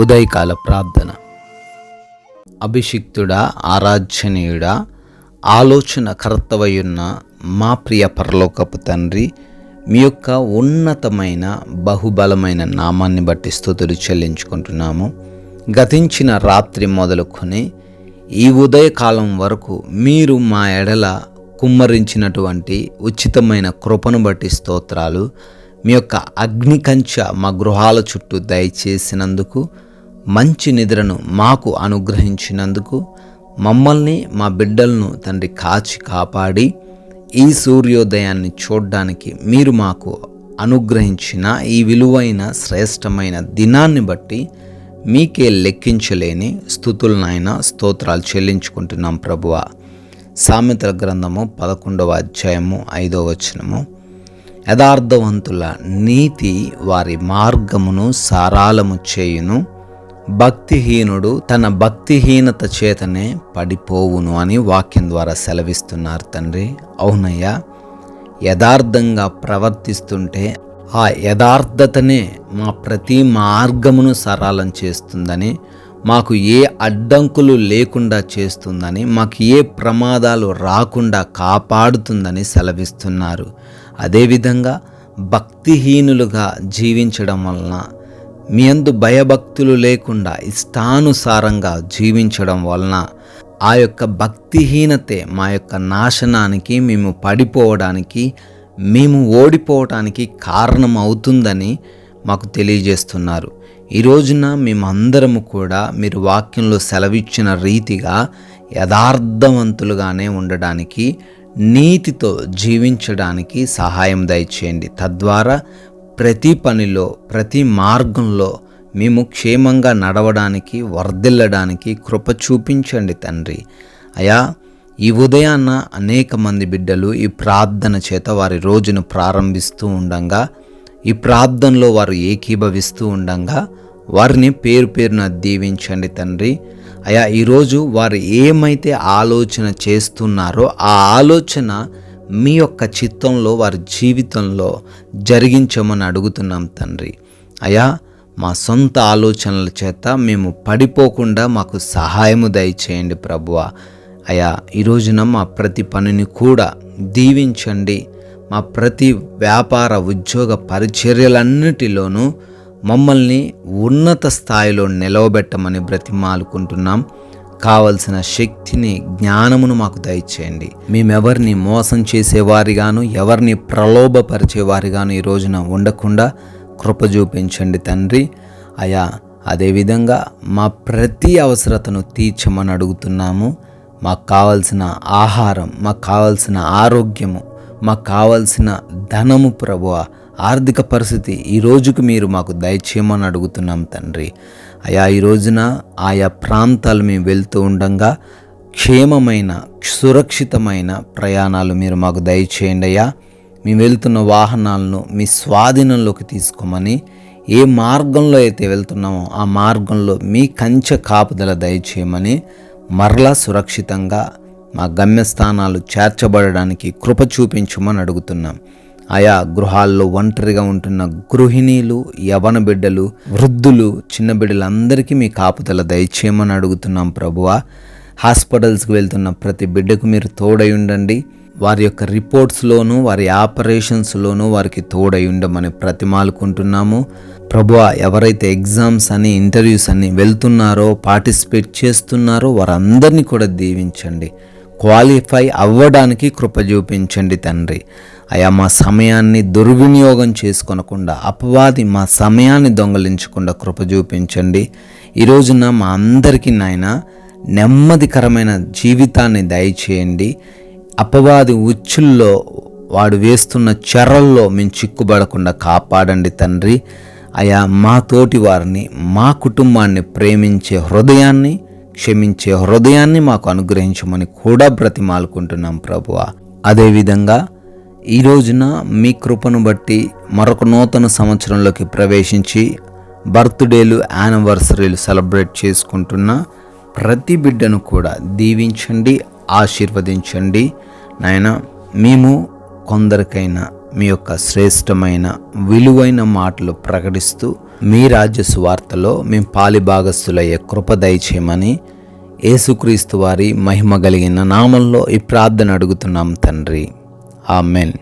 ఉదయకాల ప్రార్థన. అభిషిక్తుడా, ఆరాధ్యనీయుడా, ఆలోచన కర్తవయున్న మా ప్రియ పరలోకపు తండ్రి, మీ యొక్క ఉన్నతమైన బహుబలమైన నామాన్ని బట్టి స్తుతులు చెల్లించుకుంటున్నాము. గతించిన రాత్రి మొదలుకొని ఈ ఉదయకాలం వరకు మీరు మా ఎడల కుమ్మరించినటువంటి ఉచితమైన కృపను బట్టి స్తోత్రాలు. మీ యొక్క అగ్ని కంచె మా గృహాల చుట్టూ దయచేసినందుకు, మంచి నిద్రను మాకు అనుగ్రహించినందుకు, మమ్మల్ని మా బిడ్డలను తండ్రి కాచి కాపాడి ఈ సూర్యోదయాన్ని చూడడానికి మీరు మాకు అనుగ్రహించిన ఈ విలువైన శ్రేష్టమైన దినాన్ని బట్టి మీకే లెక్కించలేని స్తుతులు నాయన, స్తోత్రాలు చెల్లించుకుంటున్నాం ప్రభువా. సామెతల గ్రంథము 11వ అధ్యాయము 5వ వచనము, యథార్థవంతుల నీతి వారి మార్గమును సారాలము చేయును, భక్తిహీనుడు తన భక్తిహీనత చేతనే పడిపోవును అని వాక్యం ద్వారా సెలవిస్తున్నారు తండ్రి. అవునయ్యా, యథార్థంగా ప్రవర్తిస్తుంటే ఆ యథార్థతనే మా ప్రతి మార్గమును సరళం చేస్తుందని, మాకు ఏ అడ్డంకులు లేకుండా చేస్తుందని, మాకు ఏ ప్రమాదాలు రాకుండా కాపాడుతుందని సెలవిస్తున్నారు. అదేవిధంగా భక్తిహీనులుగా జీవించడం వలన, మీ యందు భయభక్తులు లేకుండా ఇష్టానుసారంగా జీవించడం వలన ఆ యొక్క భక్తిహీనతే మా యొక్క నాశనానికి, మేము పడిపోవడానికి, మేము ఓడిపోవడానికి కారణం అవుతుందని మాకు తెలియజేస్తున్నారు. ఈ రోజున మేమందరము కూడా మీరు వాక్యంలో సెలవిచ్చిన రీతిగా యథార్థవంతులుగానే ఉండడానికి, నీతితో జీవించడానికి సహాయం దయచేయండి. తద్వారా ప్రతి పనిలో, ప్రతి మార్గంలో మేము క్షేమంగా నడవడానికి, వర్ధిల్లడానికి కృప చూపించండి తండ్రి. అయా, ఈ ఉదయాన్న అనేక మంది బిడ్డలు ఈ ప్రార్థన చేత వారి రోజును ప్రారంభిస్తూ ఉండంగా, ఈ ప్రార్థనలో వారు ఏకీభవిస్తూ ఉండంగా వారిని పేరు పేరున దీవించండి తండ్రి. అయా, ఈరోజు వారు ఏమైతే ఆలోచన చేస్తున్నారో ఆ ఆలోచన మీ యొక్క చిత్తంలో, వారి జీవితంలో జరిగించమని అడుగుతున్నాం తండ్రి. అయా, మా సొంత ఆలోచనల చేత మేము పడిపోకుండా మాకు సహాయము దయచేయండి ప్రభువా. అయా, ఈ రోజున మా ప్రతి పనిని కూడా దీవించండి. మా ప్రతి వ్యాపార, ఉద్యోగ పరిచర్యలన్నిటిలోనూ మమ్మల్ని ఉన్నత స్థాయిలో నిలవబెట్టమని బ్రతిమాలుకుంటున్నాం. కావలసిన శక్తిని, జ్ఞానమును మాకు దయచేయండి. మేమెవరిని మోసం చేసేవారిగాను, ఎవరిని ప్రలోభపరిచేవారిగాను ఈ రోజున ఉండకుండా కృప చూపించండి తండ్రి. అయా, అదేవిధంగా మా ప్రతి అవసరతను తీర్చమని అడుగుతున్నాము. మాకు కావలసిన ఆహారం, మాకు కావలసిన ఆరోగ్యము, మాకు కావలసిన ధనము ప్రభువా, ఆర్థిక పరిస్థితి ఈ రోజుకు మీరు మాకు దయచేయమని అడుగుతున్నాం తండ్రి. అయా, ఈ రోజున ఆయా ప్రాంతాలు మేము వెళ్తూ ఉండగా క్షేమమైన, సురక్షితమైన ప్రయాణాలు మీరు మాకు దయచేయండి. అయ్యా, మేము వెళ్తున్న వాహనాలను మీ స్వాధీనంలోకి తీసుకోమని, ఏ మార్గంలో అయితే వెళ్తున్నామో ఆ మార్గంలో మీ కంచె కాపుదల దయచేయమని, మరలా సురక్షితంగా మా గమ్యస్థానాలు చేర్చబడడానికి కృప చూపించమని అడుగుతున్నాం. ఆయా గృహాల్లో ఒంటరిగా ఉంటున్న గృహిణీలు, యవన బిడ్డలు, వృద్ధులు, చిన్న బిడ్డలందరికీ మీ కాపుదల దయచేయమని అడుగుతున్నాం ప్రభువా. హాస్పిటల్స్కి వెళ్తున్న ప్రతి బిడ్డకు మీరు తోడై ఉండండి. వారి యొక్క రిపోర్ట్స్లోనూ, వారి ఆపరేషన్స్లోనూ వారికి తోడై ఉండమని ప్రతిమాలుకుంటున్నాము ప్రభువా. ఎవరైతే ఎగ్జామ్స్ అని, ఇంటర్వ్యూస్ అని వెళ్తున్నారో, పార్టిసిపేట్ చేస్తున్నారో వారందరినీ కూడా దీవించండి. క్వాలిఫై అవ్వడానికి కృప చూపించండి తండ్రి. అయా, మా సమయాన్ని దుర్వినియోగం చేసుకొనకుండా, అపవాది మా సమయాన్ని దొంగలించకుండా కృప చూపించండి. ఈ రోజున మా అందరికీ నాయన నెమ్మదికరమైన జీవితాన్ని దయచేయండి. అపవాది ఉచ్చుల్లో, వాడు వేస్తున్న చెరల్లో మేము చిక్కుబడకుండా కాపాడండి తండ్రి. అయా, మా తోటి వారిని, మా కుటుంబాన్ని ప్రేమించే హృదయాన్ని, క్షమించే హృదయాన్ని మాకు అనుగ్రహించమని కూడా బ్రతిమాలుకుంటున్నాం ప్రభువా. అదేవిధంగా ఈ రోజున మీ కృపను బట్టి మరొక నూతన సంవత్సరంలోకి ప్రవేశించి బర్త్డేలు, యానివర్సరీలు సెలబ్రేట్ చేసుకుంటున్న ప్రతి బిడ్డను కూడా దీవించండి, ఆశీర్వదించండి నాయన. మేము కొందరికైనా మీ యొక్క శ్రేష్టమైన విలువైన మాటలు ప్రకటిస్తూ మీ రాజ్య సువార్తలో మేము పాలిభాగస్తులయ్యే కృప దయచేయమని యేసుక్రీస్తు వారి మహిమ కలిగిన నామంలో ఈ ప్రార్థన అడుగుతున్నాం తండ్రి. ఆమెన్.